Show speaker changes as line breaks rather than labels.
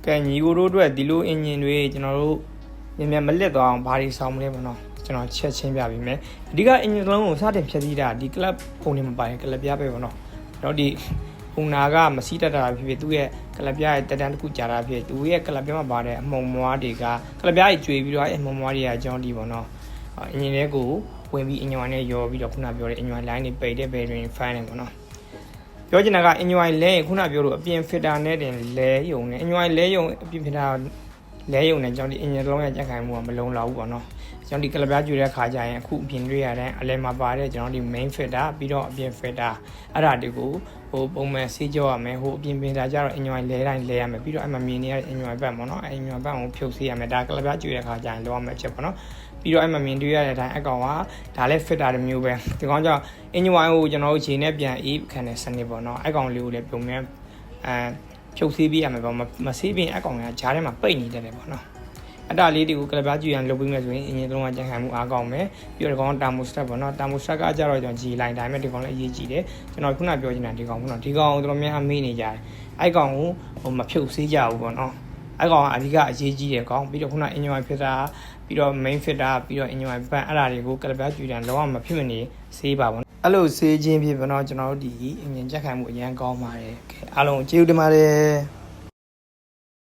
ကဲညီကိုတို့အတွက်ဒီလိုအင်ဂျင်တွေကျွန်တော်တို့မြန်မြန်မလစ်သွားအောင်ဘာတွေဆောင်မလဲပေါ့နော်ကျွန်တော်ချက်ချင်းပြပေးမယ်အဓိကအင်ဂျင်လုံးကိုစတင်ဖြတ်သီးတာဒီကလပ်ပုံနေမပိုင်ကလပ်ပြပဲပေါ့နော်ကျွန်တော်ဒီဟိုနာကမစီးတတ်တာဖြစ်ဖြစ်သူ့ရဲ့ကလပ်ပြရဲ့တက်တန်းတစ်ခုကြာတာဖြစ်သူရဲ့ကလပ်ပြမှာပါတဲ့အမှုံမွားတွေကကလပ်ပြကြီးကျွေးပြီးတော့အမှုံမွားတွေကကြောင်းဒီပေါ့နော်အင်ဂျင်တွေကိုဝင်ပြီးအင်ဂျင်ဝိုင်းနဲ့ရောပြီးတော့ခုနပြောတဲ့အင်ဂျင်ဝိုင်း line တွေပိတ်တဲ့ဘယ်တွင် file နေပေါ့နော်ပြောချင်တာကအင်ဂျင်ဝိုင်းလဲခုနပြောလို့အပြင် filter နဲ့တင်လဲယုံနဲ့အင်ဂျင်ဝိုင်းလဲယုံအပြင် filter လဲယုံနဲ့ကျွန်တော်ဒီအင်ဂျင်လုံးရဲ့ကြက်ခိုင်မှုကမလုံးလောက်ဘူးပေါ့နော်ကျွန်တော်ဒီကလပ်ပြကျွေးတဲ့ခါကျရင်အခုအပြင်တွေရတဲ့အလဲမှာပါတဲ့ကျွန်တော်ဒီ main filter ပြီးတော့အပြင် filter အဲ့ဒါတွေကိုဟိုပုံမှန်ဆေးကြောရမယ်ဟိုအပြင် filter ကျတော့အင်ဂျင်ဝိုင်းလဲတိုင်းလဲရမယ်ပြီးတော့အဲ့မှာမြင်နေရတဲ့အင်ဂျင်ဝိုင်းဘက်ပေါ့နော်အင်ဂျင်ဝိုင်းဘက်ကိုဖြုတ်ဆေးရမယ်ဒါကလပ်ပြကျွေးတဲ့ခါကျရင်လောက်ရမယ်ဖြစ်ပေါ့နော်ပြီးတော့အဲ့မှာမြင်တွေ့ရတဲ့အတိုင်းအကောင်ကဒါလည်း filter တစ်မျိုးပဲဒီကောင်ကြောင့်အင်ဂျင်ဝိုင်းကိုကျွန်တော်တို့ခြေနဲ့ပြန်အေးခံတဲ့စနစ်ပေါ့နော်အဲ့ကောင်လေးကိုလည်းပုံမှန်ဖြုတ်ဆေးပေးရမယ်ပေါ့မဆေးပြင်အကောင်ကဂျားထဲမှာပိတ်နေတယ်ပေါ့နော်အတားလေးတွေကိုကလပ်ပြကျွေးရန်လုပ်ပြီးမှဆိုရင်အင်ဂျင်လုံးကကြံ့ခိုင်မှုအားကောင်းမယ်ပြီးတော့ဒီကောင်တာမိုစတက်ပေါ့နော်တာမိုစတက်ကကြတော့ကျွန်တော် G line တိုင်းမဲ့ဒီကောင်လည်းအရေးကြီးတယ်ကျွန်တော်ခုနပြောချင်တာဒီကောင်ပေါ့နော်ဒီကောင်ကိုတော်တော်များများမေးနေကြတယ်အဲ့ကောင်ကိုဟိုမဖြုတ်ဆေးကြဘူးပေါ့နော်အဲ့ကောင်ကအဓိကအရေးကြီးတယ်ကောင်ပြီးတော့ခုနအင်ဂျင်ဝိုင်းဖြစ်တာပြီးတော့ main filter ပြီးတော့ engine ဘန်အဲ့ဒါတွေကိုကလပ်ပြကျွေးတယ်လုံးဝမဖြစ်မနေဆေးပါပေါ့အဲ့လိုဆေးခြင်းဖြစ်ပေါ့နော်ကျွန်တော်တို့ဒီ engine ကြက်ခိုင်မှုအရင်ကောင်းပါတယ်အားလုံးကျေးဇူးတင်ပါတယ်